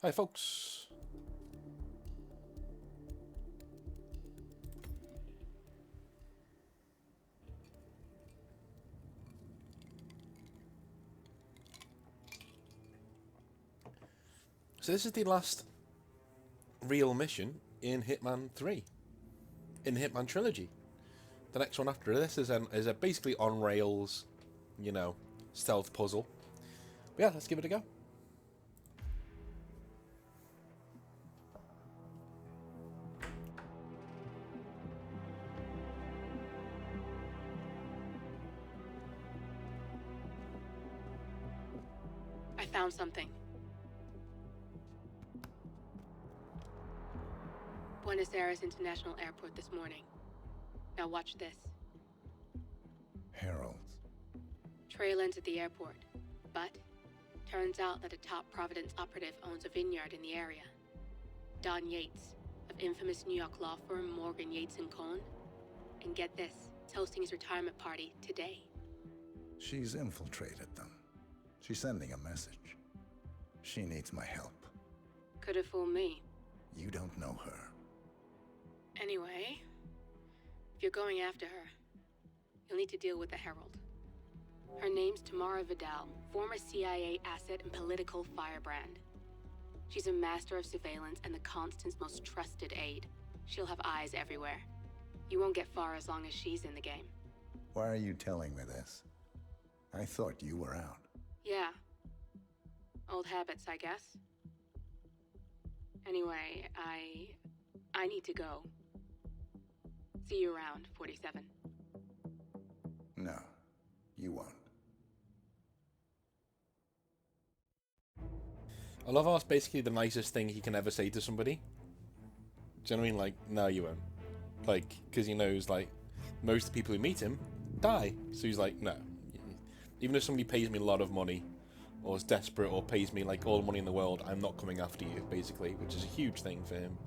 Hi folks. So this is the last real mission in Hitman 3. In the Hitman trilogy. The next one after this is a basically on rails, stealth puzzle. But yeah, let's give it a go. I found something. Buenos Aires International Airport this morning. Now watch this. Heralds. Trail ends at the airport. But turns out that a top Providence operative owns a vineyard in the area. Don Yates, of infamous New York law firm Morgan Yates & Cohn. And get this, he's hosting his retirement party today. She's infiltrated them. She's sending a message. She needs my help. Could have fooled me. You don't know her. Anyway, if you're going after her, you'll need to deal with the Herald. Her name's Tamara Vidal, former CIA asset and political firebrand. She's a master of surveillance and the Constant's most trusted aide. She'll have eyes everywhere. You won't get far as long as she's in the game. Why are you telling me this? I thought you were out. Yeah. Old habits, I guess. Anyway, I need to go. See you around, 47. No, you won't. I love how it's basically the nicest thing he can ever say to somebody. Do you know what I mean? Like, no, you won't. Like, because he knows, like, most of the people who meet him die. So he's like, no. Even if somebody pays me a lot of money, or is desperate, or pays me, like, all the money in the world, I'm not coming after you, basically, which is a huge thing for him.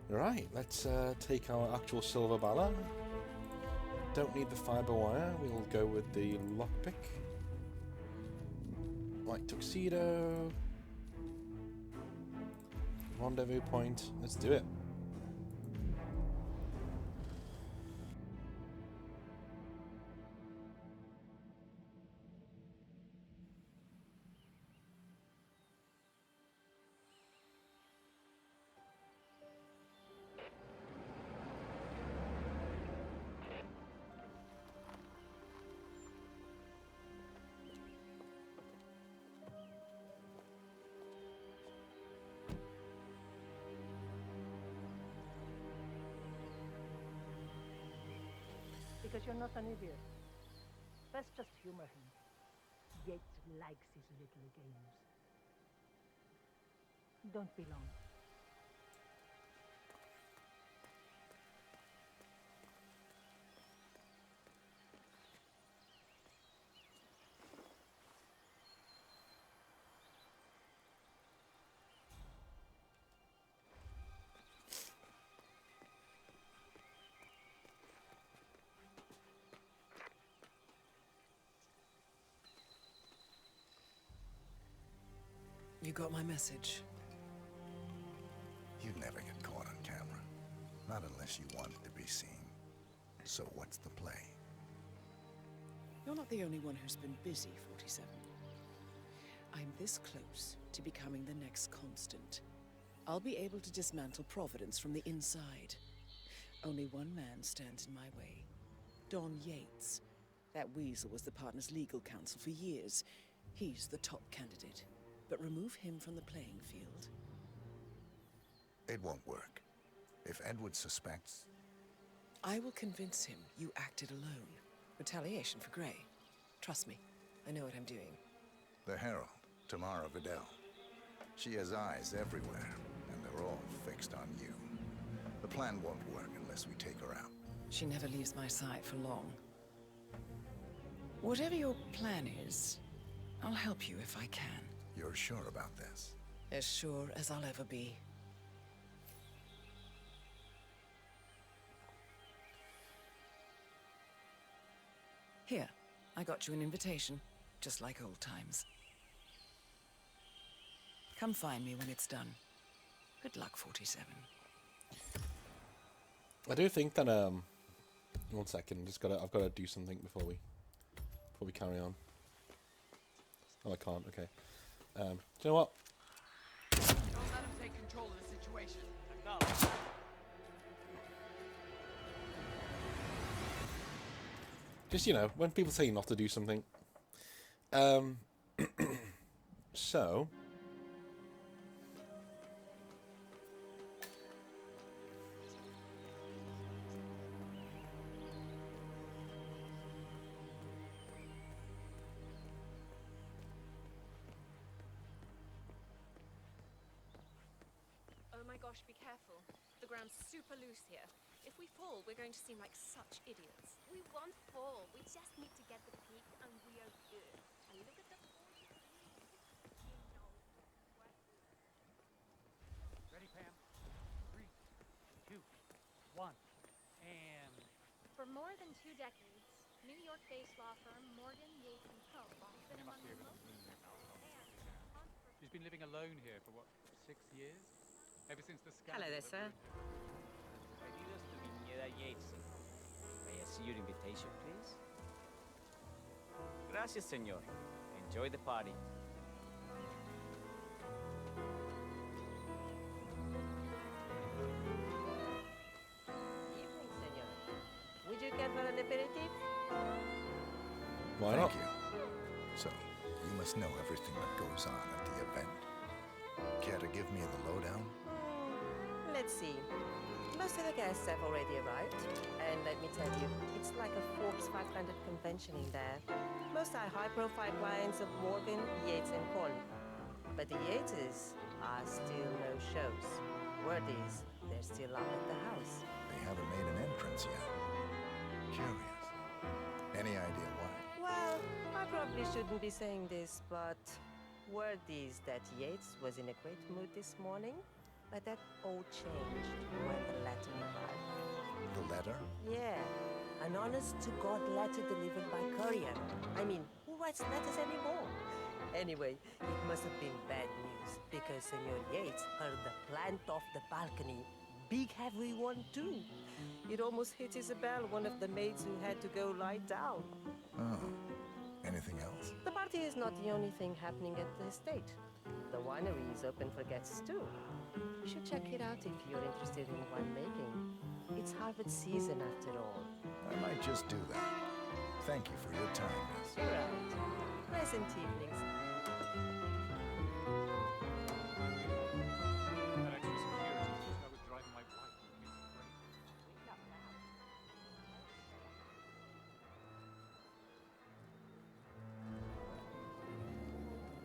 Right, let's take our actual silver bala. Don't need the fiber wire, we'll go with the lockpick. White tuxedo. Rendezvous point, let's do it. Because you're not an idiot. Let's just humor him. Yates likes his little games. Don't be long. You got my message. You'd never get caught on camera. Not unless you wanted to be seen. So what's the play? You're not the only one who's been busy, 47. I'm this close to becoming the next Constant. I'll be able to dismantle Providence from the inside. Only one man stands in my way. Don Yates. That weasel was the partner's legal counsel for years. He's the top candidate. But remove him from the playing field. It won't work. If Edward suspects... I will convince him you acted alone. Retaliation for Grey. Trust me, I know what I'm doing. The Herald, Tamara Vidal. She has eyes everywhere, and they're all fixed on you. The plan won't work unless we take her out. She never leaves my side for long. Whatever your plan is, I'll help you if I can. You're sure about this? As sure as I'll ever be. Here, I got you an invitation, just like old times. Come find me when it's done. Good luck, 47. I do think that 1 second, I've gotta do something before we carry on. Oh, I can't. Okay. Do you know what? Don't let him take control of the situation. Acknowledge. Just, when people say not to do something. So. Oh my gosh, be careful. The ground's super loose here. If we fall, we're going to seem like such idiots. We won't fall. We just need to get the peak and we are good. And look at the 40 degrees. You know what? Ready, Pam? 3, 2, 1, and... For more than 2 decades, New York-based law firm Morgan, Yates & Co. has been among the most... She's been living alone here for, what, 6 years? Ever since the scandal... Hello there, sir. Pedidos to Viñeda Yates. May I see your invitation, please? Gracias, señor. Enjoy the party. Evening, senor. Would you care for an aperitif? Why Thank not? you. So, you must know everything that goes on at the event. Care to give me the lowdown? Let's see. Most of the guests have already arrived, and let me tell you, it's like a Forbes 500 convention in there. Most are high-profile clients of Morgan, Yates & Co. But the Yateses are still no shows. Word is, they're still up at the house. They haven't made an entrance yet. Curious. Any idea why? Well, I probably shouldn't be saying this, but word is that Yates was in a great mood this morning, but that all changed when the letter arrived. The letter? Yeah, an honest-to-God letter delivered by courier. I mean, who writes letters anymore? Anyway, it must have been bad news, because Senor Yates heard the plant off the balcony. Big heavy one, too. It almost hit Isabel, one of the maids who had to go lie down. Oh. Anything else? The party is not the only thing happening at the estate. The winery is open for guests, too. You should check it out if you're interested in winemaking. It's harvest season, after all. I might just do that. Thank you for your time, miss. You're right. Pleasant evenings. That extra security just I was driving my wife.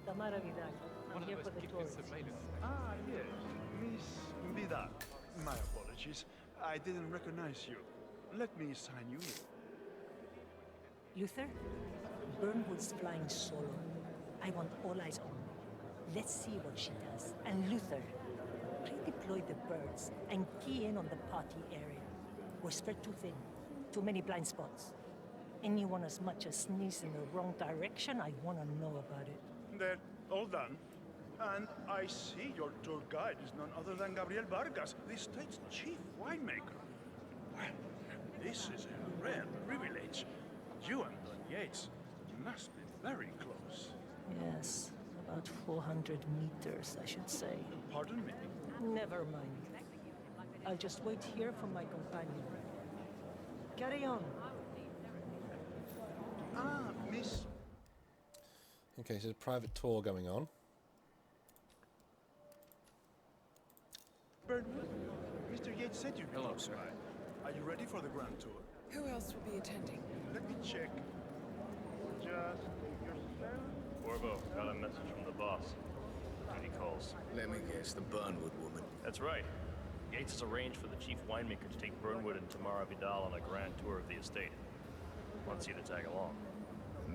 Tamara Vidal. I'm One here of for us the keeping tourists. surveillance. Ah, yes. Miss Vidal. My apologies. I didn't recognize you. Let me sign you in. Luther, Burnwood's flying solo. I want all eyes on her. Let's see what she does. And Luther, redeploy the birds and key in on the party area. We're spread too thin. Too many blind spots. Anyone as much as sneeze in the wrong direction, I want to know about it. They're all done. And I see your tour guide is none other than Gabriel Vargas, the state's chief winemaker. Well, this is a rare privilege. You and Don Yates must be very close. Yes, about 400 meters, I should say. Pardon me? Never mind. I'll just wait here for my companion. Carry on. Ah, Miss... Okay, so there's a private tour going on. Burnwood, Mr. Yates said you'd be close by. Are you ready for the grand tour? Who else will be attending? Let me check. Just yourself? Corvo, got a message from the boss. Any calls? Let me guess, the Burnwood woman. That's right. Yates has arranged for the chief winemaker to take Burnwood and Tamara Vidal on a grand tour of the estate. Wants you to tag along.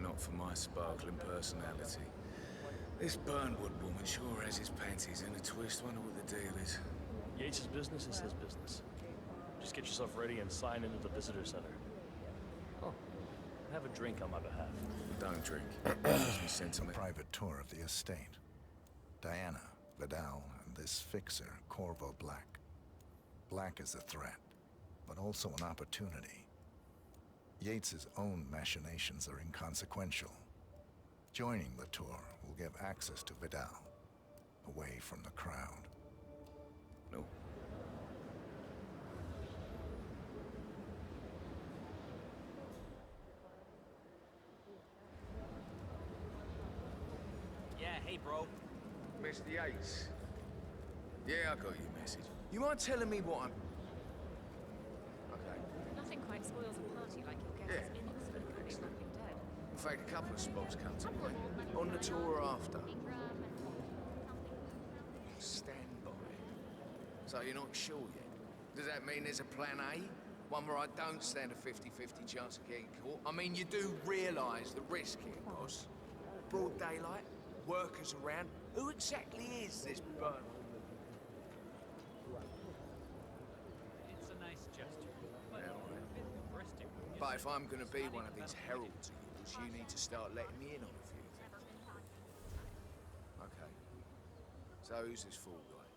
Not for my sparkling personality. This Burnwood woman sure has his panties in a twist. Wonder what the deal is. Yates' business is his business. Just get yourself ready and sign into the visitor center. Oh, have a drink on my behalf. Don't drink. Gives me It's a sentiment. private tour of the estate. Diana, Vidal and this fixer, Corvo Black. Black is a threat, but also an opportunity. Yates's own machinations are inconsequential. Joining the tour will give access to Vidal, away from the crowd. No. Yeah, hey, bro. Mr. Yates. Yeah, I got your message. You mind telling me what I'm... Okay. Nothing quite spoils a party like your guest's inexplicably dropping dead. In fact, a couple of spots come to mind. On the tour or after. Stand by. So you're not sure yet? Does that mean there's a plan A? One where I don't stand a 50-50 chance of getting caught? I mean, you do realise the risk here, boss. Broad daylight, workers around. Who exactly is this Burnwood? It's a nice gesture, but a bit hubristic. But if I'm going to be one of these heralds of yours, you need to start letting me in on a few things. Okay. So who's this fool guy?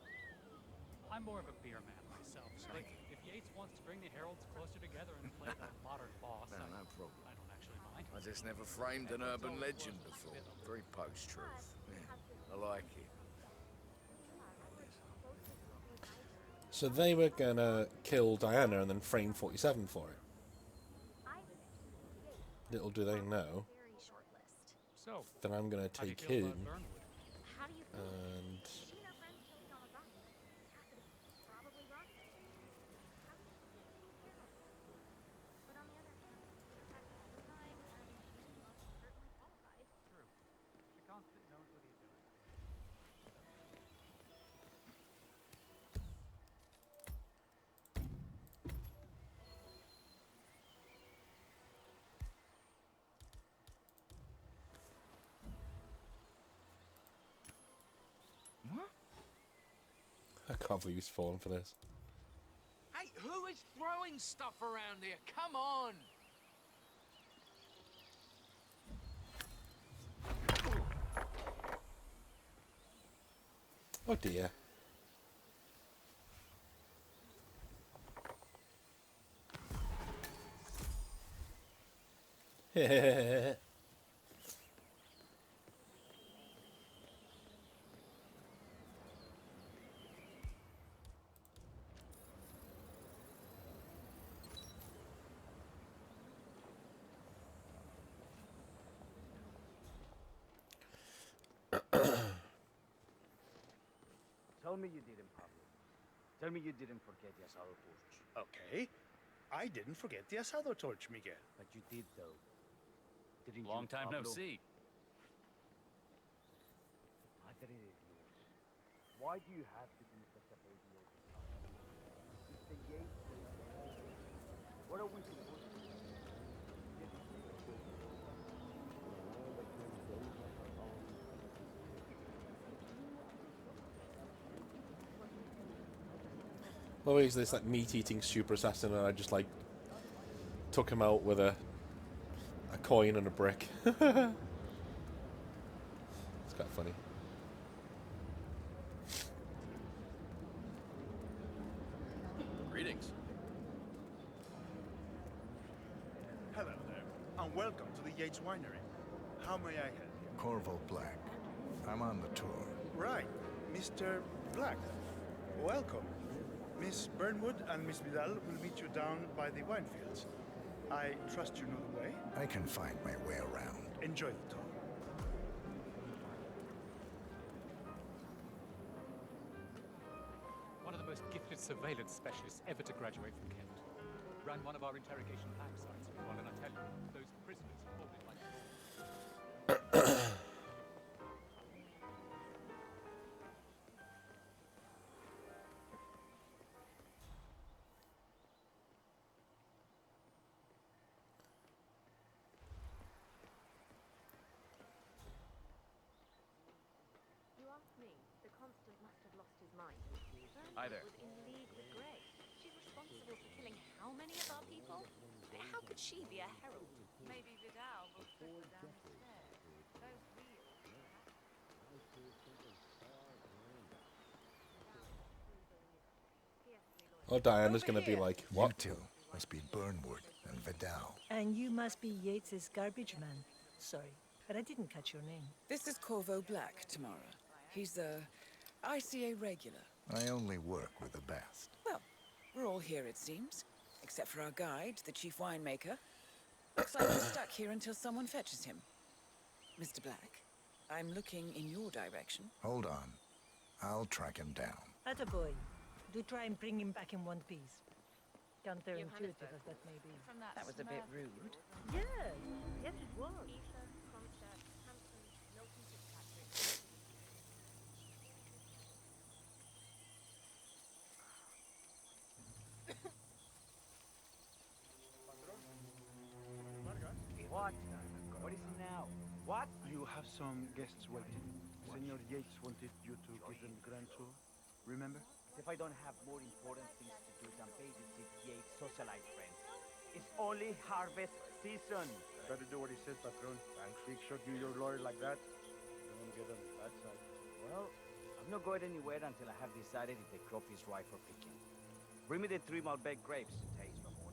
I'm more of a beer man myself. Like, if Yates wants to bring the heralds closer together and play the modern boss, No problem. I don't actually mind. I just never framed an urban legend before. Very post-truth. Yeah, I like it. So they were gonna kill Diana and then frame 47 for it. Little do they know So, that I'm gonna how do you take feel him about Burnwood? and True. The constant knows what he's doing. I can't believe he's fallen for this. Hey, who is throwing stuff around here? Come on! Oh dear. Tell me you didn't, Pablo. Tell me you didn't forget the asado torch. Okay. I didn't forget the asado torch, Miguel. But you did, though. Didn't Long you, time no Pablo? see. Madre de Dios. Why do you have to be such a baby all the time? Mr. Yates. What are we supposed to do? Well, he's this like meat-eating super assassin, and I just like took him out with a coin and a brick. It's kind of funny. Greetings. Hello there, and welcome to the Yates Winery. How may I help you? Corvo Black. I'm on the tour. Right, Mr. Black. Welcome. Miss Burnwood and Miss Vidal will meet you down by the wine fields. I trust you know the way. I can find my way around. Enjoy the tour. One of the most gifted surveillance specialists ever to graduate from Kent. Ran one of our interrogation lab sites. Well, and I tell you, those prisoners hold it like You ask me, the Constant must have lost his mind. Hi there. Was in league with Grey. She's responsible for killing how many of our people? How could she be a herald? Maybe Vidal will put her down the stairs. Those wheels. Or Diana's gonna be like, You what? two must be Burnwood and Vidal. And you must be Yates's garbage man. Sorry, but I didn't catch your name. This is Corvo Black, Tamara. He's a ICA regular. I only work with the best. Well, we're all here, it seems. Except for our guide, the chief winemaker. Looks like we're stuck here until someone fetches him. Mr. Black, I'm looking in your direction. Hold on. I'll track him down. Attaboy. Do try and bring him back in one piece. Counterintuitive as that may be. That was a bit rude. Yes, yes it was. What? What is it now? What? You have some guests waiting. Senor Yates wanted you to give them the grand tour. Remember? As if I don't have more important things to do than babysit Yates' socialite friends. It's only harvest season. Better do what he says, Patron. Big shot you your lawyer like that. You want to get on the bad side. Well, I'm not going anywhere until I have decided if the crop is ripe for picking. Bring me the 3 Malbec grapes to taste, Ramon.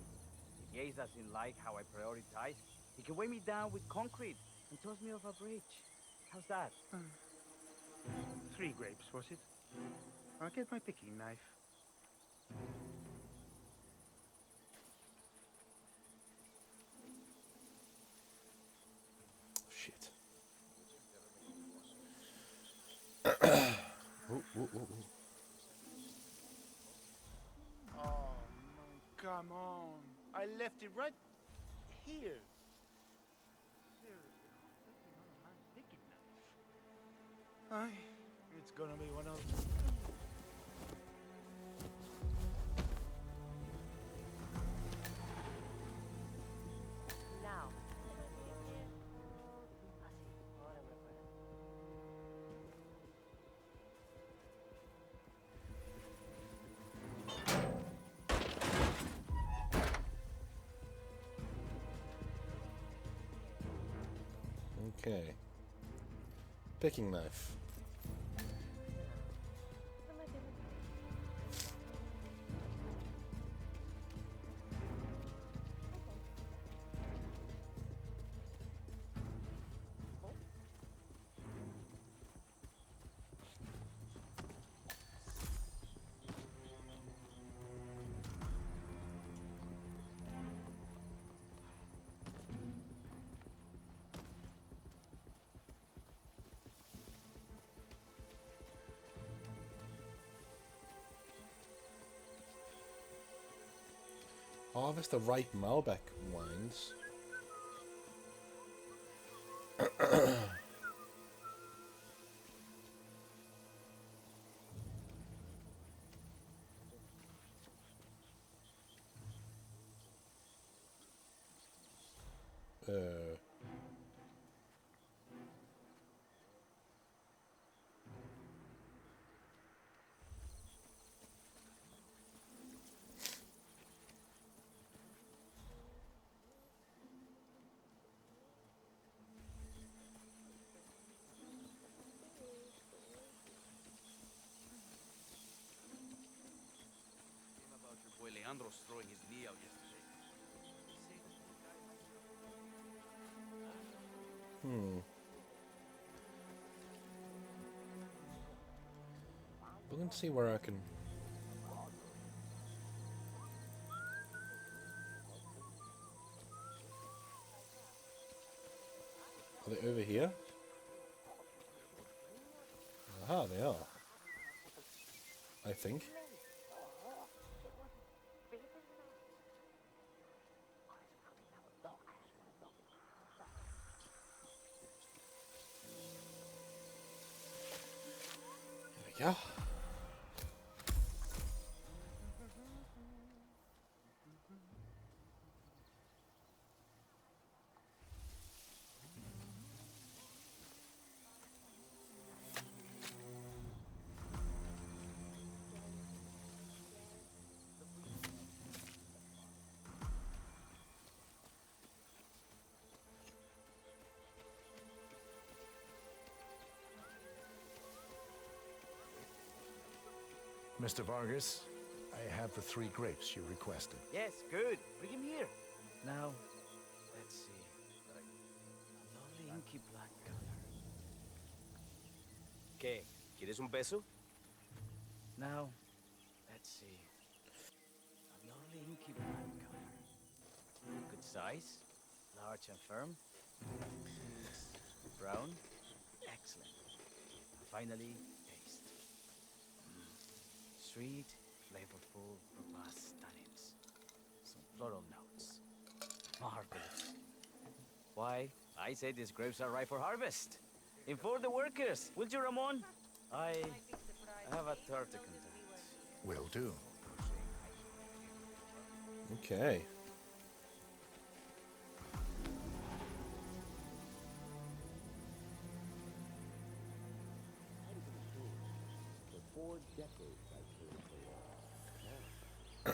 If Yates doesn't like how I prioritize, he can weigh me down with concrete and toss me off a bridge. How's that? 3 grapes, was it? I'll get my picking knife. Shit. Ooh, ooh, ooh, ooh. Oh, man, come on. I left it right here. Seriously, man's picking knife. Aye, it's gonna be one of them. Now. Okay. Picking knife. Harvest the ripe Malbec wines. About your boy Leandro's throwing his knee out yesterday. But let's see where I can. Are they over here? Aha, they are. I think. There we go. Mr. Vargas, I have the 3 grapes you requested. Yes, good. Bring him here. Now, let's see. A lovely inky black color. ¿Qué? ¿Quieres un beso? Now, let's see. A lovely inky black color. Good size, large and firm. Brown, excellent. And finally, taste. Sweet, flavorful, robust tannins. Some floral notes. Marvelous. Why, I say these grapes are ripe for harvest. Inform the workers, will you, Ramon? I have a tart to conduct. Will do. Okay. The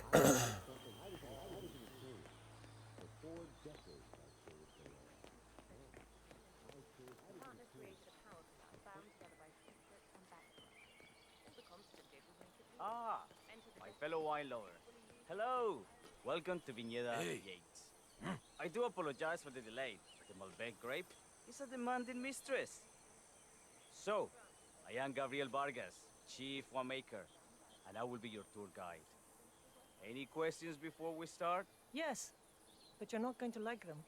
partner created a power plant bound together by secret and background. All the constant did was make it work. Ah, Enter the my fellow wine lover. Hello. Welcome to Viñeda Yates. I do apologize for the delay. The Malbec grape is a demanding mistress. So, I am Gabriel Vargas, chief winemaker, and I will be your tour guide. Any questions before we start? Yes, but you're not going to like them.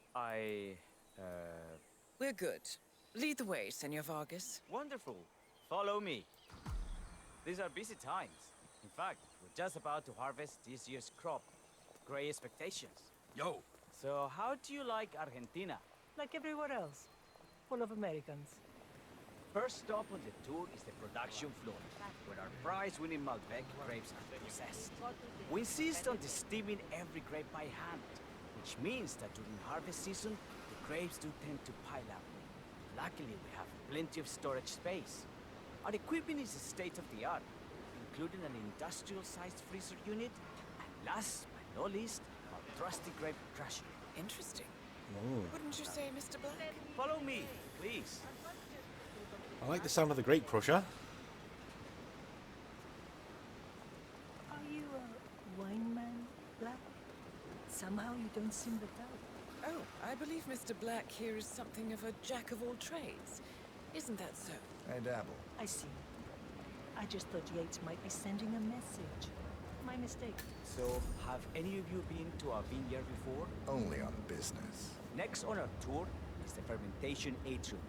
We're good. Lead the way, Senor Vargas. Wonderful. Follow me. These are busy times. In fact, we're just about to harvest this year's crop. Great expectations. Yo. So how do you like Argentina? Like everywhere else. Full of Americans. First stop on the tour is the production floor, where our prize-winning Malbec grapes are processed. We insist on steaming every grape by hand, which means that during harvest season, the grapes do tend to pile up. Luckily, we have plenty of storage space. Our equipment is state-of-the-art, including an industrial-sized freezer unit, and last but not least, our trusty grape crusher. Interesting. Mm. Wouldn't you say, Mr. Black? Follow me, please. I like the sound of the grape crusher. Are you a wine man, Black? Somehow you don't seem the type. Oh, I believe Mr. Black here is something of a jack of all trades. Isn't that so? I dabble. I see. I just thought Yates might be sending a message. My mistake. So, have any of you been to a vineyard before? Only on business. Next on our tour is the fermentation atrium,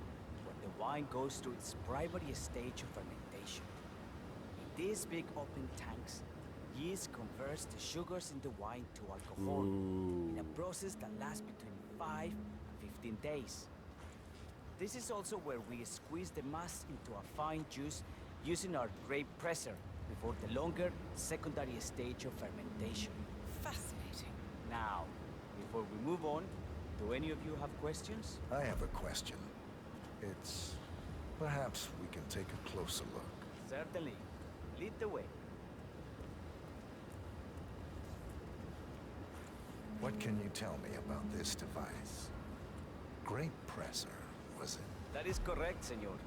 where the wine goes through its primary stage of fermentation. In these big open tanks, yeast converts the sugars in the wine to alcohol in a process that lasts between 5 and 15 days. This is also where we squeeze the mass into a fine juice using our grape presser before the longer secondary stage of fermentation. Fascinating. Now, before we move on, do any of you have questions? I have a question. It's... perhaps we can take a closer look. Certainly. Lead the way. What can you tell me about this device? Grape presser, was it? That is correct, senor.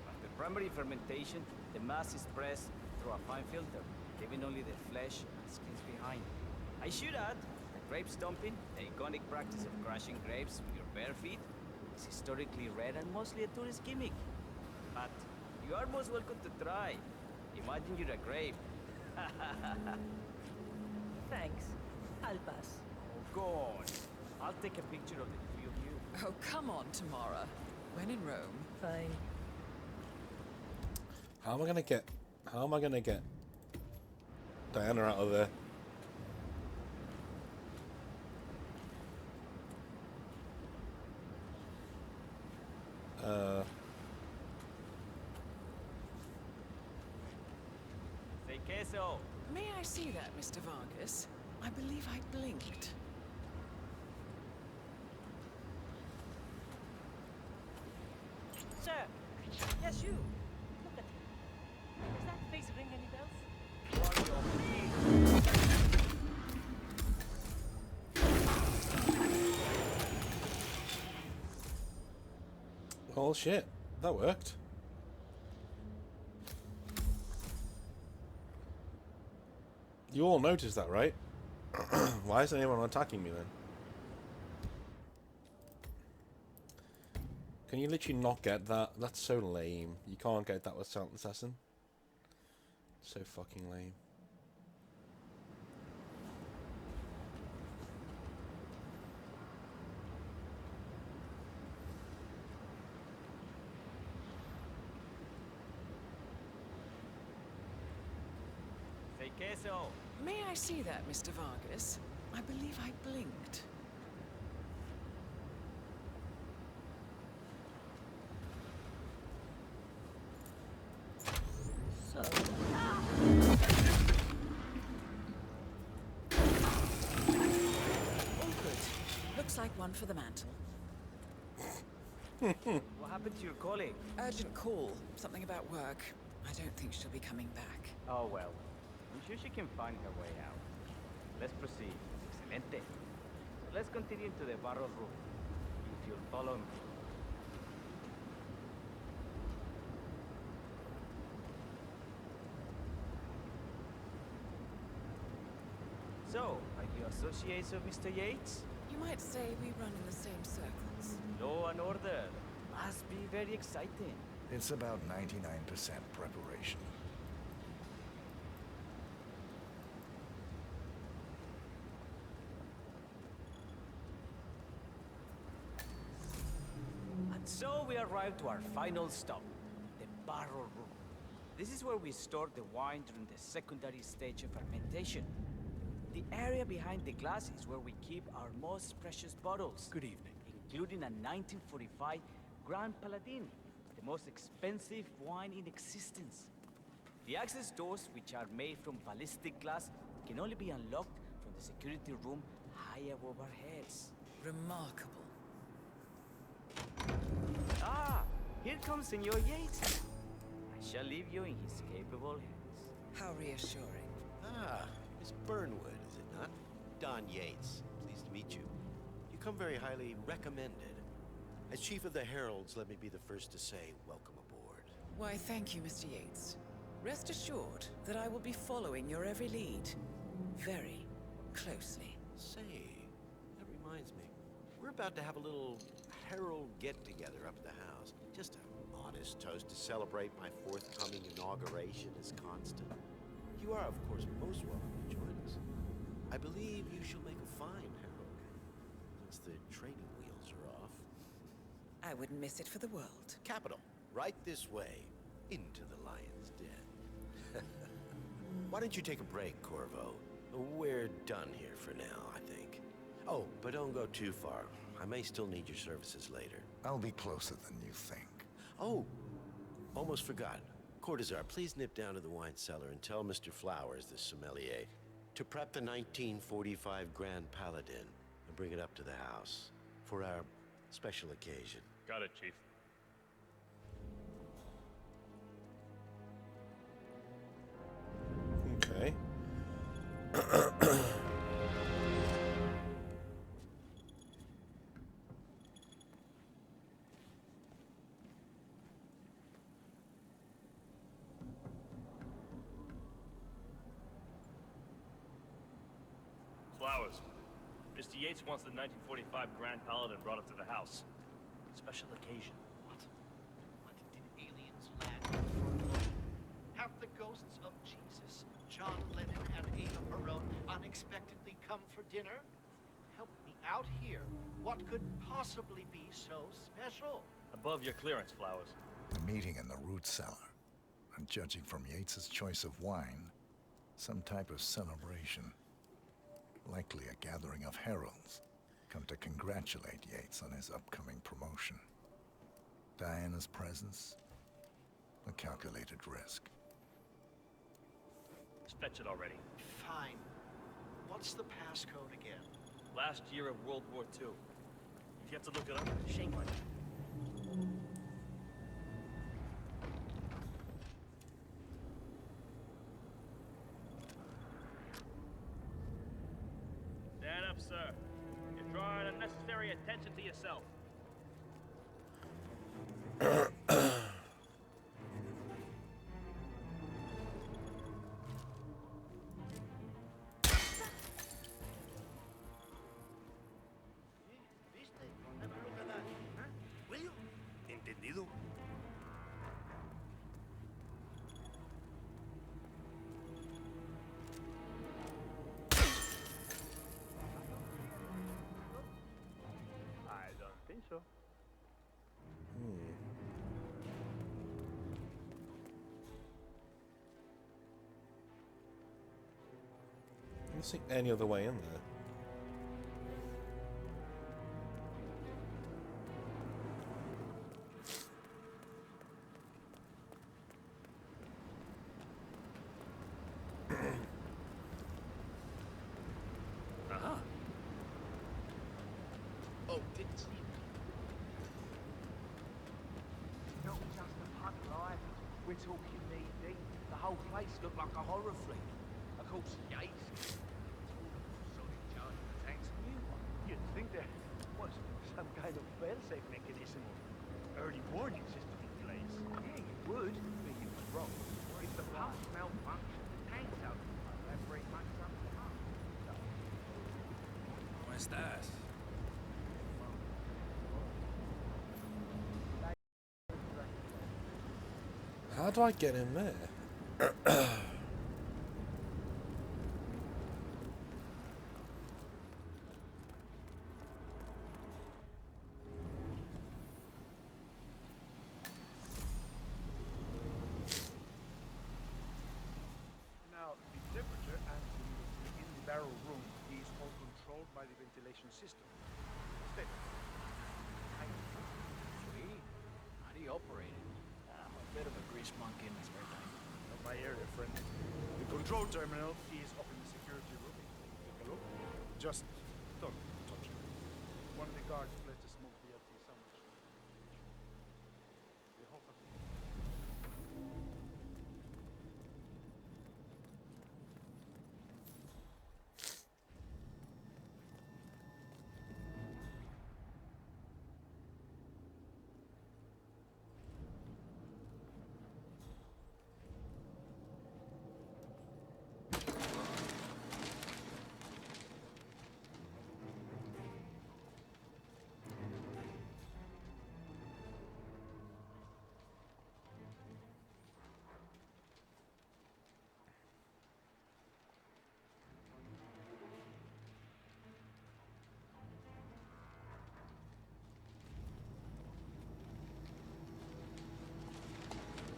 After primary fermentation, the mass is pressed through a fine filter, leaving only the flesh and skins behind. I should add that grape stomping, the iconic practice of crushing grapes with your bare feet, is historically rare and mostly a tourist gimmick. But you are most welcome to try. Imagine you're a grape. Thanks. I'll pass. Oh, God. I'll take a picture of the three of you. Oh, come on, Tamara. When in Rome. Fine. How am I gonna get Diana out of there? Say queso. May I see that, Mr. Vargas? I believe I blinked. Sir! Yes, you! Look at him. Does that face ring any bells? Oh shit, that worked. You all noticed that, right? Why isn't anyone attacking me then? Can you literally not get that? That's so lame. You can't get that with Silent Assassin. So fucking lame. Say queso. May I see that, Mr. Vargas? I believe I blinked. So, All good. Looks like one for the mantle. What happened to your colleague? Urgent call. Something about work. I don't think she'll be coming back. Oh well. I'm sure she can find her way out. Let's proceed. Excelente. Let's continue to the barrel room. If you'll follow me. So, are you associates of Mr. Yates? You might say we run in the same circles. Law and order. Must be very exciting. It's about 99% preparation. And so we arrived to our final stop, the barrel room. This is where we store the wine during the secondary stage of fermentation. The area behind the glass is where we keep our most precious bottles. Good evening. Including a 1945 Grand Paladin, the most expensive wine in existence. The access doors, which are made from ballistic glass, can only be unlocked from the security room high above our heads. Remarkable. Ah, here comes Senor Yates. I shall leave you in his capable hands. How reassuring. Ah, Miss Burnwood, is it not? Don Yates. Pleased to meet you. You come very highly recommended. As Chief of the Heralds, let me be the first to say welcome aboard. Why, thank you, Mr. Yates. Rest assured that I will be following your every lead. Very closely. Say, that reminds me. We're about to have a little Herald get-together up at the house. Just a modest toast to celebrate my forthcoming inauguration as Constant. You are, of course, most welcome to join us. I believe you shall make a fine Herald, once the training wheels are off. I wouldn't miss it for the world. Capital. Right this way, into the lion's den. Why don't you take a break, Corvo? We're done here for now, I think. Oh, but don't go too far. I may still need your services later. I'll be closer than you think. Oh, almost forgot. Cortazar, please nip down to the wine cellar and tell Mr. Flowers, the sommelier, to prep the 1945 Grand Paladin and bring it up to the house for our special occasion. Got it, Chief. Okay. Flowers. Mr. Yates wants the 1945 Grand Paladin brought up to the house. Special occasion. What? What did aliens land? Have the ghosts of Jesus, John Lennon, and Ava Perón unexpectedly come for dinner? Help me out here. What could possibly be so special? Above your clearance, Flowers. The meeting in the root cellar. And judging from Yates's choice of wine, some type of celebration. Likely a gathering of heralds, come to congratulate Yates on his upcoming promotion. Diana's presence, a calculated risk. Just fetch it already. Fine. What's the passcode again? Last year of World War II. If you have to look it up, shame on you. Stand up, sir. You're drawing unnecessary attention to yourself. don't see any other way in there. Oh, didn't see you. Not just a puddle either. We're talking knee deep. The whole place looked like a horror flick. Of course, Yates. Solid charge of the tank's a new one. You'd think there was some kind of fail-safe mechanism or early warning system in place. Yeah, you would, but you was wrong. If the pumps malfunction, the tank's out. That very much sums it up. ¿Cómo estás? How do I get in there? Now, the temperature and humidity in the barrel room is all controlled by the ventilation system. Stay. Sweet. How do you operate it? I'm a bit of a grease monkey in my spare time. Not my area, friend. The control terminal is up in the security room. Take a look. Just don't touch it. One of the guards let the smoke BLT sandwich. The whole thing.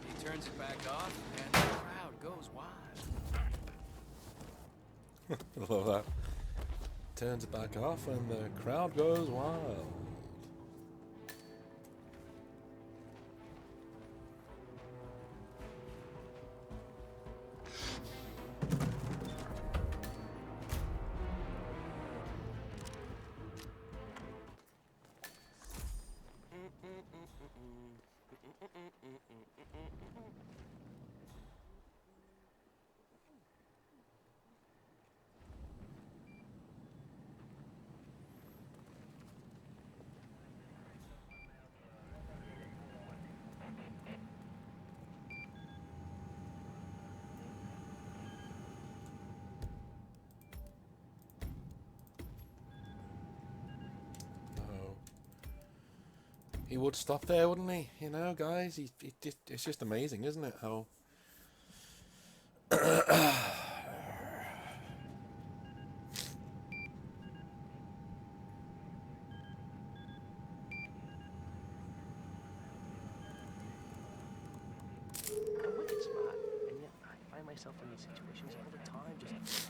He turns it back off, and the crowd goes wild. I love that. Turns it back off and the crowd goes wild. He would stop there, wouldn't he? You know, guys, it's just amazing, isn't it? How I'm wicked smart, and yet I find myself in these situations all the time. Just,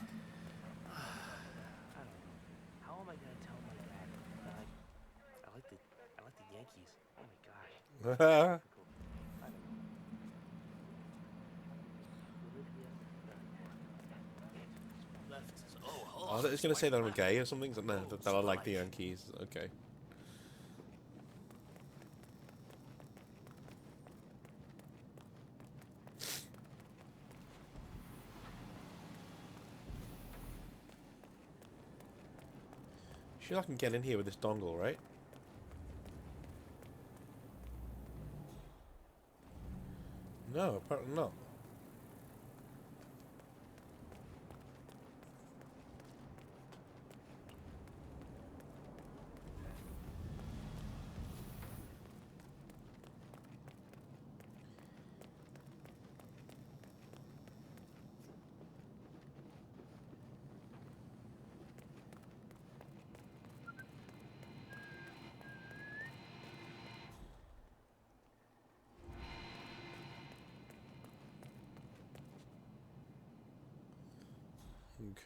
I don't know. How am I gonna tell my dad that I like the Yankees? Oh my gosh. I don't know. I was going to say that I'm gay or something. So no, that I like the Yankees. Okay. Sure, I can get in here with this dongle, right? No, apparently not.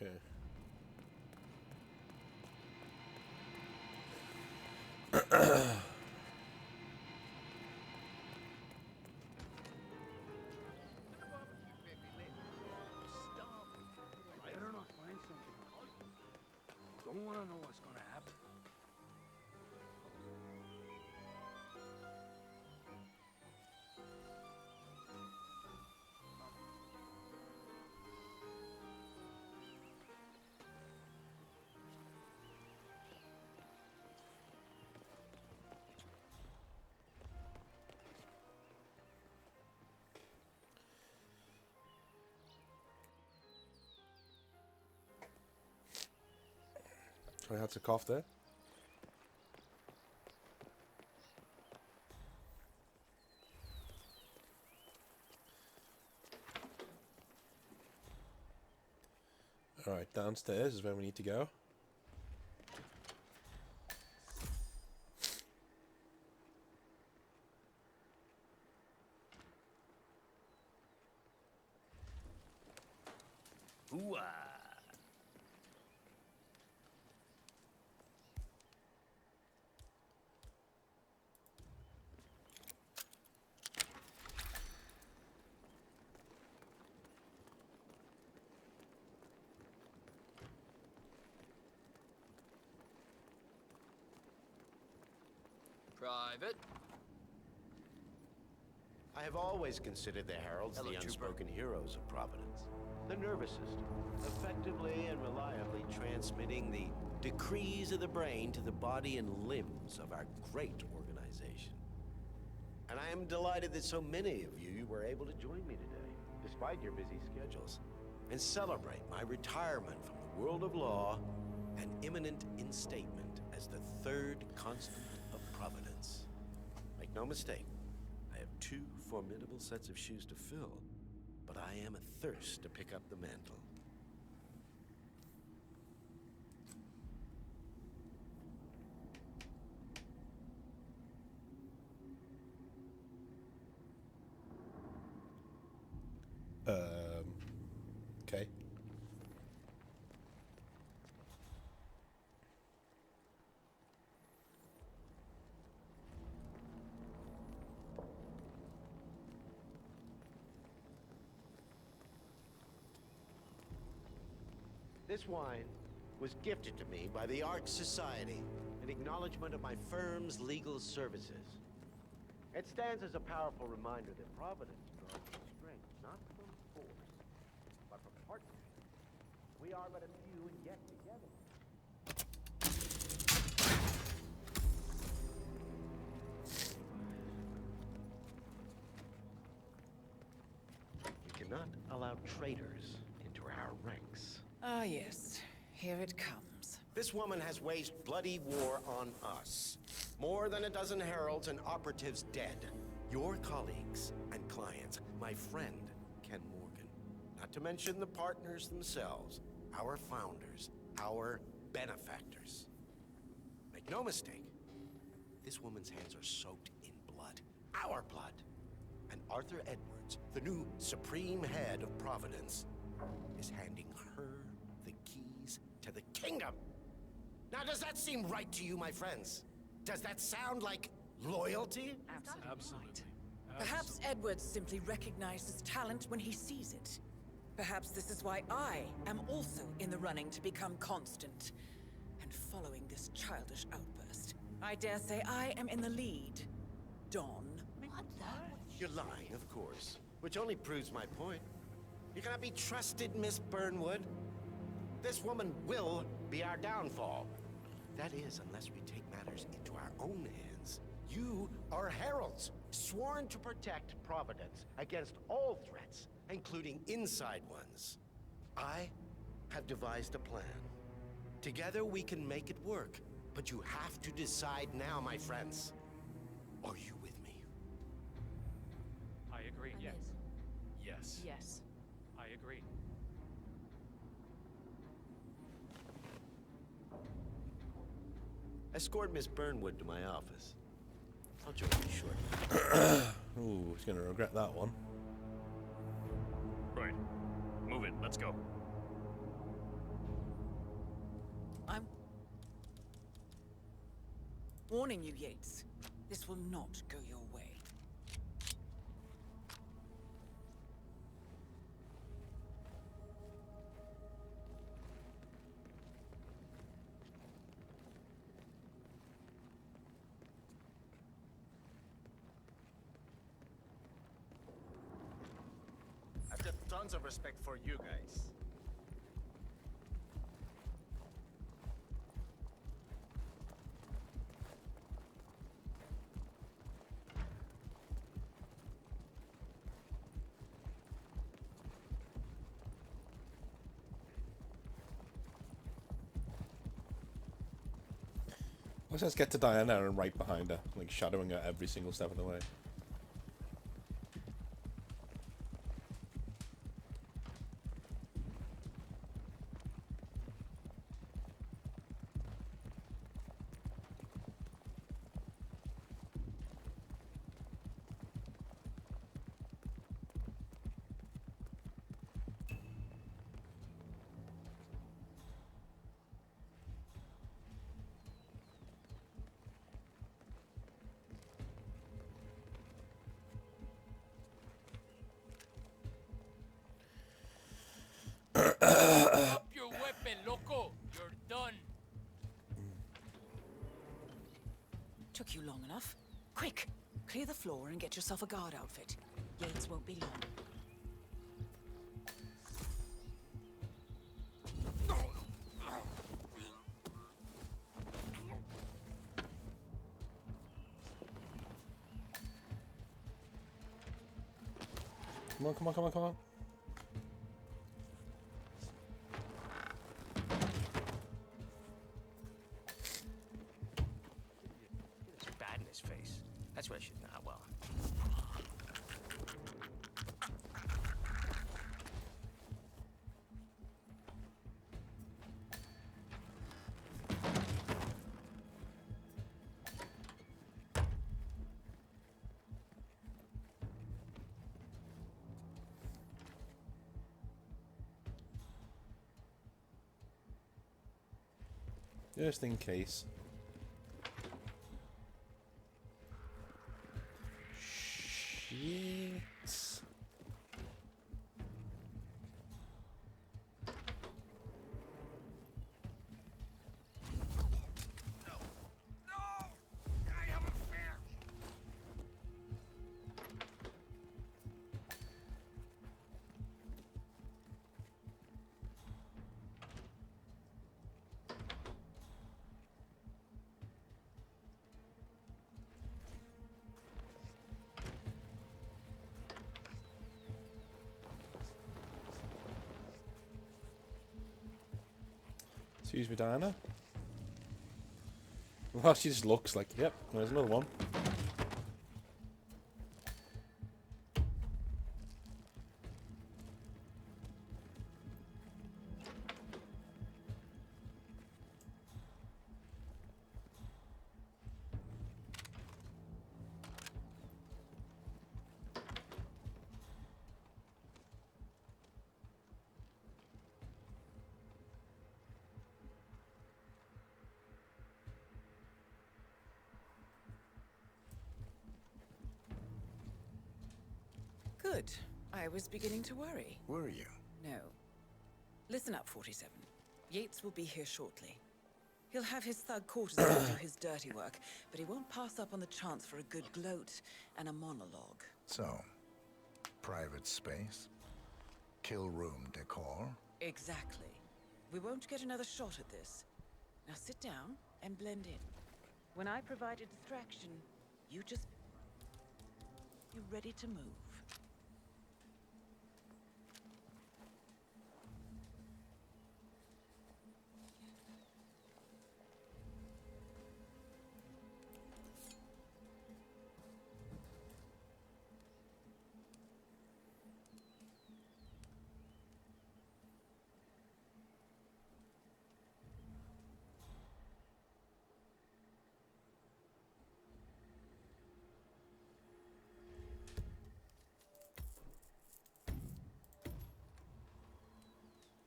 Okay. Better not find something. Don't want to know what's gonna happen. I had to cough there. Alright, downstairs is where we need to go. Ooh-ah. Private. I have always considered the heralds Hello, the Trooper. unspoken heroes of Providence. The nervous system, effectively and reliably transmitting the decrees of the brain to the body and limbs of our great organization. And I am delighted that so many of you were able to join me today, despite your busy schedules, and celebrate my retirement from the world of law and imminent instatement as the third constant of Providence. Make no mistake, I have two formidable sets of shoes to fill, but I am athirst to pick up the mantle. Okay. This wine was gifted to me by the Art Society in acknowledgement of my firm's legal services. It stands as a powerful reminder that Providence draws its strength not from force, but from partnership. We are but a few and yet together. We cannot allow traitors into our ranks. Ah, yes. Here it comes. This woman has waged bloody war on us. More than a dozen heralds and operatives dead. Your colleagues and clients, my friend, Ken Morgan. Not to mention the partners themselves, our founders, our benefactors. Make no mistake, this woman's hands are soaked in blood. Our blood. And Arthur Edwards, the new supreme head of Providence, is handing her the keys to the kingdom. Now, does that seem right to you, my friends? Does that sound like loyalty? Absolutely. Perhaps Edwards simply recognizes talent when he sees it. Perhaps this is why I am also in the running to become constant. And following this childish outburst, I dare say I am in the lead. Dawn. What the? You're lying, of course. Which only proves my point. You cannot be trusted, Miss Burnwood. This woman will be our downfall. That is, unless we take matters into our own hands. You are heralds, sworn to protect Providence against all threats, including inside ones. I have devised a plan. Together we can make it work, but you have to decide now, my friends. Are you with me? I agree, yes. Yes. Yes. I agree. Escort Miss Burnwood to my office. I'll join you shortly. Ooh, he's gonna regret that one. Right. Move it. Let's go. Warning you, Yates. This will not go your way. I've got tons of respect for you guys. Let's just get to Diana and right behind her, like shadowing her every single step of the way. Drop your weapon, loco. You're done. Took you long enough. Quick! Clear the floor and get yourself a guard outfit. Yates won't be long. Come on, come on, come on, come on. It's bad in his face. That's what I should. Nah, well. Just in case. Shit. Excuse me, Diana. Well, she just looks like, yep, there's another one. Good. I was beginning to worry. Were you? No. Listen up, 47. Yates will be here shortly. He'll have his thug quarters to do his dirty work, but he won't pass up on the chance for a good gloat and a monologue. So, private space? Kill room decor? Exactly. We won't get another shot at this. Now sit down and blend in. When I provide a distraction, you just... You ready to move?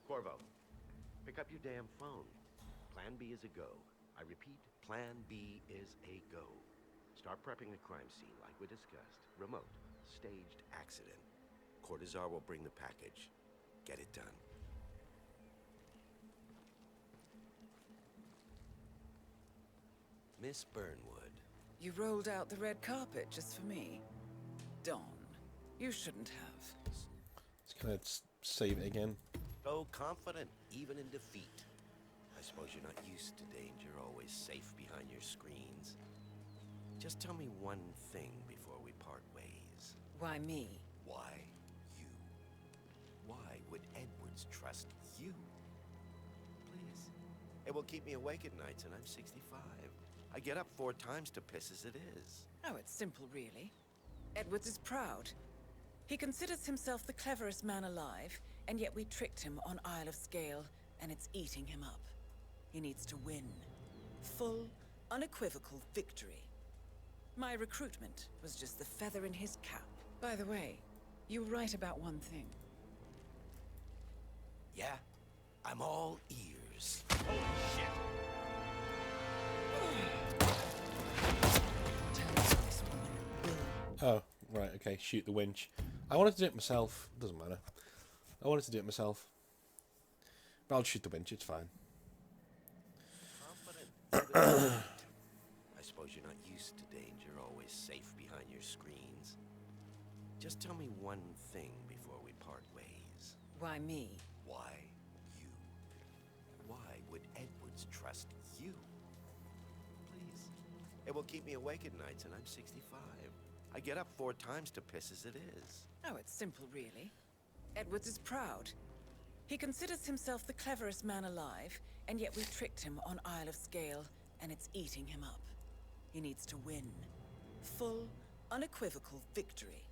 Corvo, pick up your damn phone. Plan B is a go. I repeat, Plan B is a go. Start prepping the crime scene like we discussed. Remote, staged accident. Cortazar will bring the package. Get it done. Miss Burnwood. You rolled out the red carpet just for me. Don, you shouldn't have. Just gonna save it again. So confident, even in defeat. I suppose you're not used to danger, always safe behind your screens. Just tell me one thing before we part ways. Why me? Why you? Why would Edwards trust you? Please. It will keep me awake at nights, and I'm 65. I get up 4 times to piss as it is. Oh, it's simple, really. Edwards is proud. He considers himself the cleverest man alive, and yet we tricked him on Isle of Scale, and it's eating him up. He needs to win. Full, unequivocal victory. My recruitment was just the feather in his cap. By the way, you were right about one thing. Yeah? I'm all ears. Holy shit! Oh, right, okay, shoot the winch. I wanted to do it myself. Doesn't matter. I wanted to do it myself. But I'll shoot the winch, it's fine. I suppose you're not used to danger, always safe behind your screens. Just tell me one thing before we part ways. Why me? Why you? Why would Edwards trust you? Please. It will keep me awake at nights, and I'm 65. I get up 4 times to piss as it is. Oh, it's simple, really. Edwards is proud. He considers himself the cleverest man alive, and yet we tricked him on Isle of Scale, and it's eating him up. He needs to win. Full, unequivocal victory.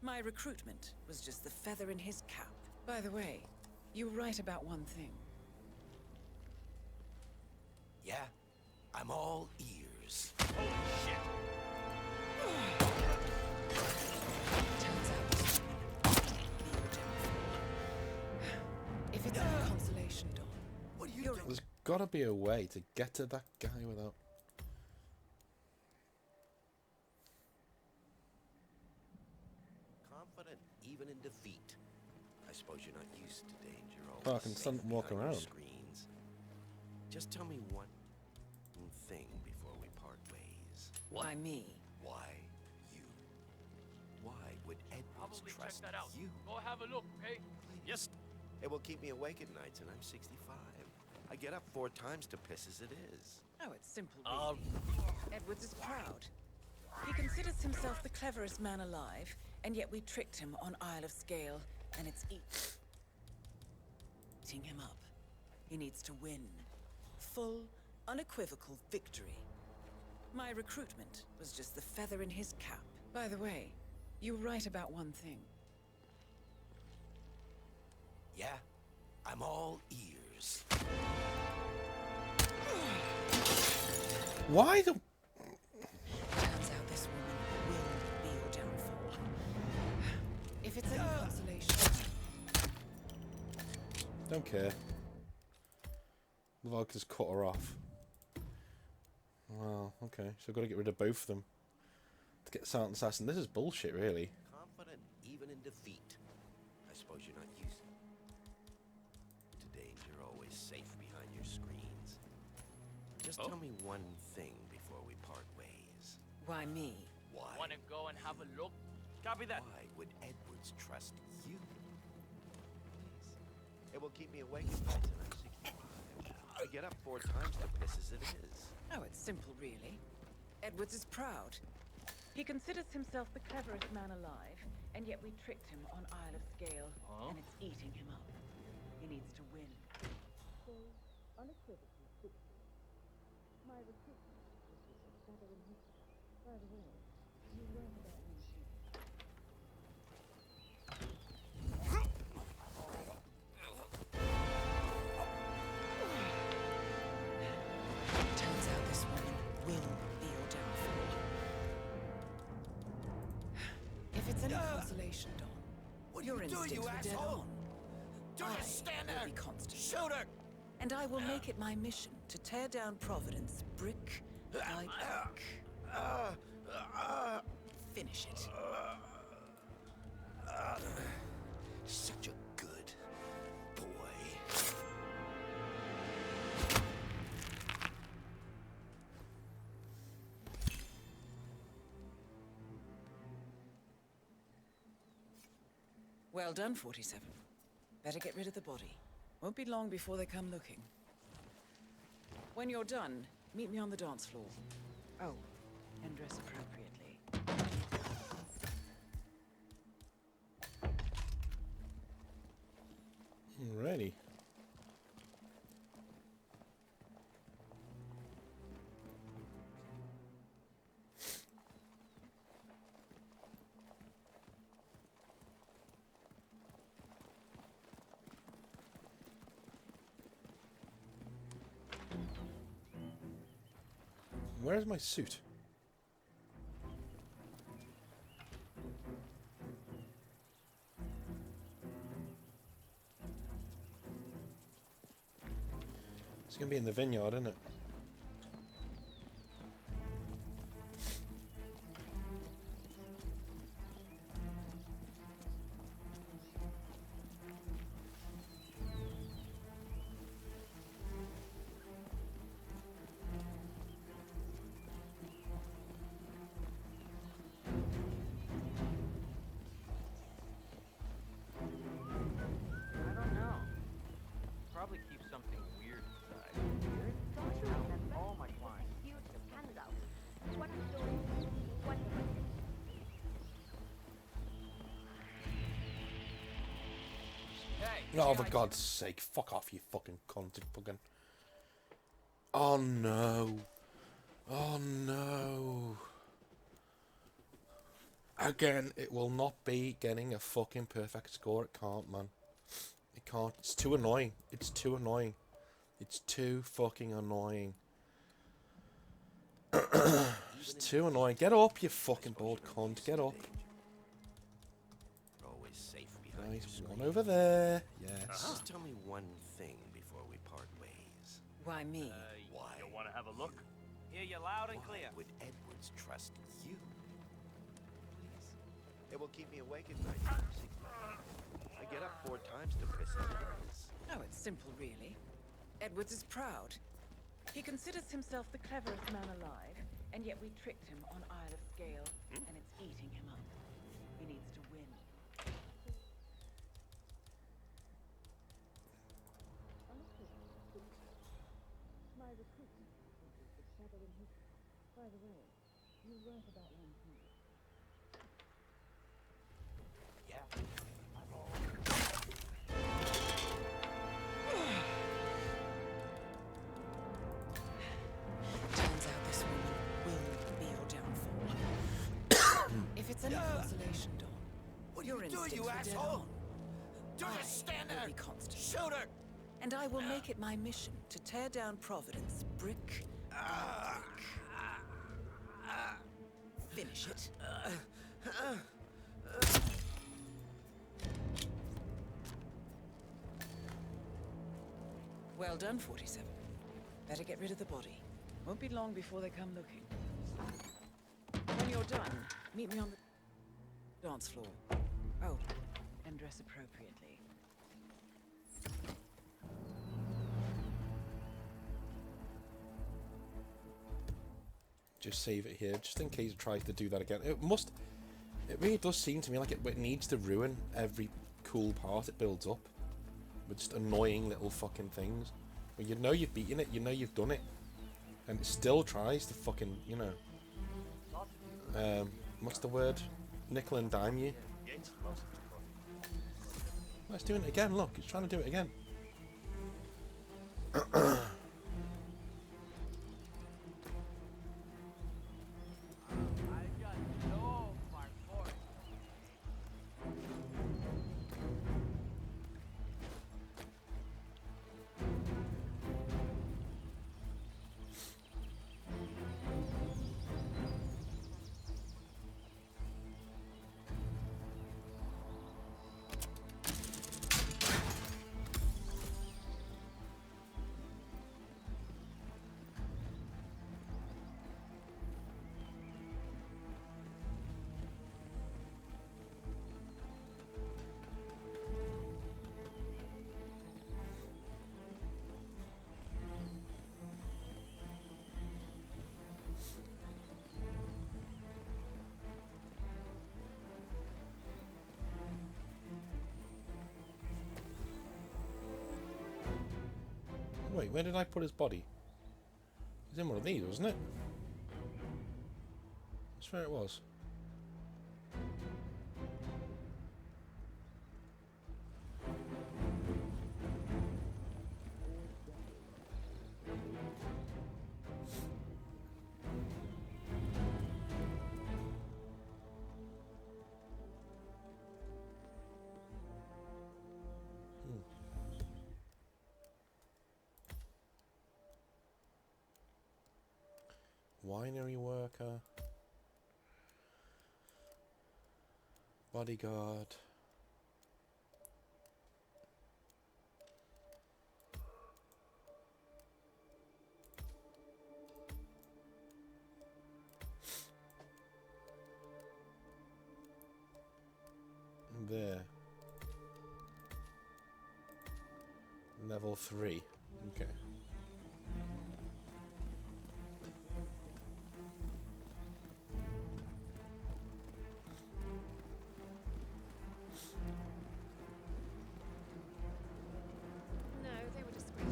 My recruitment was just the feather in his cap. By the way, you were right about one thing. Yeah? I'm all ears. Holy shit! If it's any consolation, Dawn, what are you doing? There's gotta be a way to get to that guy without... Confident, even in defeat. I suppose you're not used to danger, always Oh, I can stand safe and walk behind your around. Screens. Just tell me one thing before we part ways. Why me? Why you? Why would Edwards Probably trust check that out. you? Go have a look, hey? Yes. It will keep me awake at nights, and I'm 65. I get up 4 times to piss as it is. Oh, it's simple, really. Edwards is proud. He considers himself the cleverest man alive, and yet we tricked him on Isle of Scale, and it's eating him up. He needs to win. Full, unequivocal victory. My recruitment was just the feather in his cap. By the way, you were right about one thing. Yeah? I'm all ears. Why the... Turns out this woman will be your downfall. If it's any consolation... Don't care. I'll just cut her off. Well, okay, so I've got to get rid of both of them to get Silent Assassin. This is bullshit, really. Confident, even in defeat. I suppose you're not used to danger, always safe behind your screens. Just tell me one thing before we part ways. Why me? Why? Wanna go and have a look? Copy that. Why would Edwards trust you? Please. It will keep me awake at nights, and I'm 65. I get up 4 times to piss as it is. Oh, it's simple, really. Edwards is proud. He considers himself the cleverest man alive, and yet we tricked him on Isle of Scale, and it's eating him up. He needs to win. Full, unequivocal victory. My recruitment is a feather in his cap. By the way, you learned about me too. Turns out this woman will be your downfall. If it's any consolation, Dawn, What are your you doing, instincts you were dead asshole? on. Don't I just stand will there. be constant. Shoot her! And I will make it my mission to tear down Providence brick by brick. Finish it. Such a good boy. Well done, 47. Better get rid of the body. Won't be long before they come looking. When you're done, meet me on the dance floor. Oh, and dress appropriately. Alrighty. Where's my suit? It's gonna be in the vineyard, isn't it? I don't know. Probably keep something weird inside. Weird? That's all my clients. Huge scandal. What is doing? What is it? Oh, for God's sake, fuck off, you fucking cunt, fucking... Oh, no. Oh, no. Again, it will not be getting a fucking perfect score. It can't, man. It can't. It's too annoying. It's too annoying. It's too fucking annoying. It's too annoying. Get up, you fucking bald cunt. Get up. Always safe behind Nice one over there. Yes. Just tell me one thing before we part ways. Why me? Why? You want to have a look? Hear you loud and clear. Would Edwards trust you? Please. It will keep me awake at night. I get up 4 times to piss evidence. Oh, it's simple, really. Edwards is proud. He considers himself the cleverest man alive, and yet we tricked him on Isle of Scale, and it's eating him up. He needs to win. My recruitment is shadowing his... By the way, you write about one too. Yeah. Turns out this woman will be your downfall. If it's any consolation, Dawn, What are your you doing, instincts you were dead asshole? on. Don't I just stand will there. be constant. Shoot her. And I will make it my mission to tear down Providence brick by brick. Finish it. Well done, 47. Better get rid of the body. Won't be long before they come looking. When you're done, meet me on the dance floor. Oh, and dress appropriately. Just save it here, just in case it tries to do that again. It really does seem to me like it needs to ruin every cool part it builds up. With just annoying little fucking things. When you know you've beaten it, you know you've done it. And it still tries to fucking, you know... what's the word? Nickel and dime you. Oh, it's doing it again, look, it's trying to do it again. Wait, where did I put his body? It was in one of these, wasn't it? I swear it was. Winery worker, bodyguard. There. Level 3. Okay. No, they were discreet.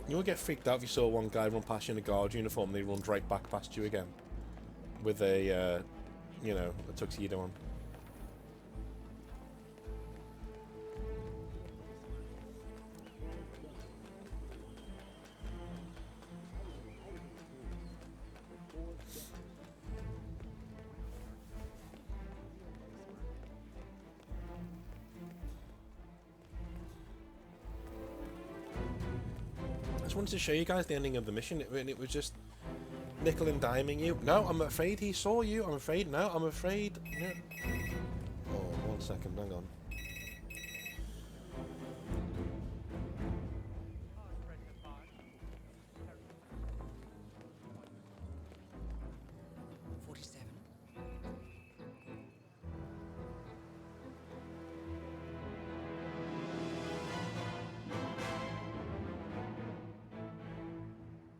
You would get freaked out if you saw one guy run past you in a guard uniform and he runs right back past you again. With a, you know, a tuxedo on. I just wanted to show you guys the ending of the mission, and it was just nickel and diming you. No, I'm afraid he saw you. I'm afraid. No, I'm afraid. No. Oh, 1 second. Hang on.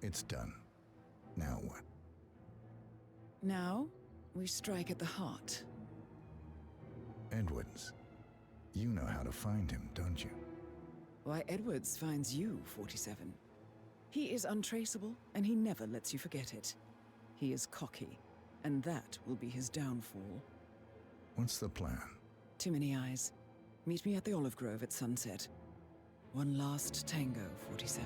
It's done. Now what? Now, we strike at the heart. Edwards. You know how to find him, don't you? Why, Edwards finds you, 47. He is untraceable, and he never lets you forget it. He is cocky, and that will be his downfall. What's the plan? Too many eyes. Meet me at the Olive Grove at sunset. One last tango, 47.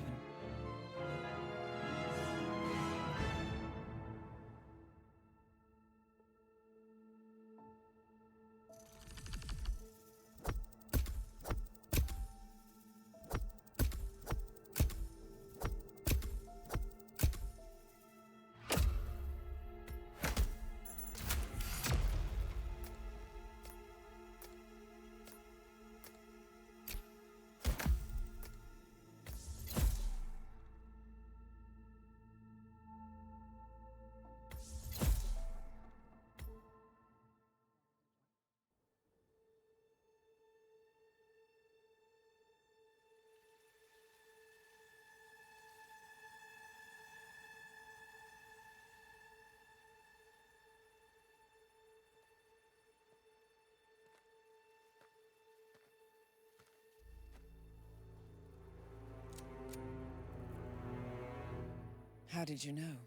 How did you know?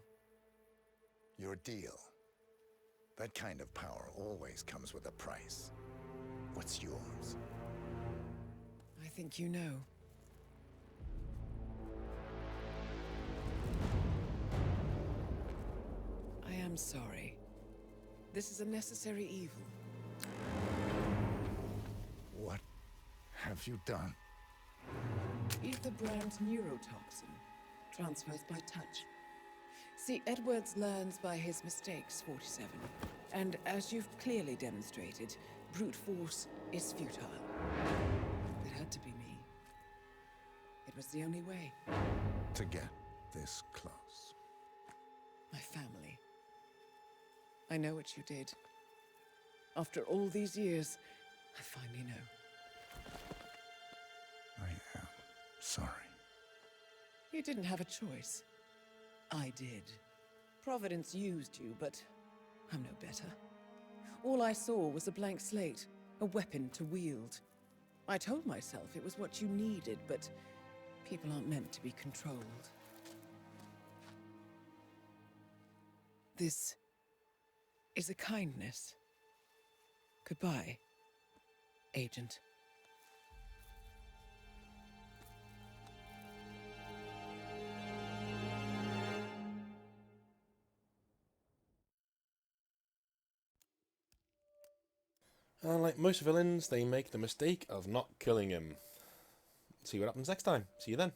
Your deal. That kind of power always comes with a price. What's yours? I think you know. I am sorry. This is a necessary evil. What have you done? Ether brand neurotoxin transfers by touch. See, Edwards learns by his mistakes, 47. And as you've clearly demonstrated, brute force is futile. It had to be me. It was the only way. To get this close. My family. I know what you did. After all these years, I finally know. I am sorry. You didn't have a choice. I did. Providence used you, but I'm no better. All I saw was a blank slate, a weapon to wield. I told myself it was what you needed, but people aren't meant to be controlled. This is a kindness. Goodbye, Agent. Like most villains, they make the mistake of not killing him. See what happens next time. See you then.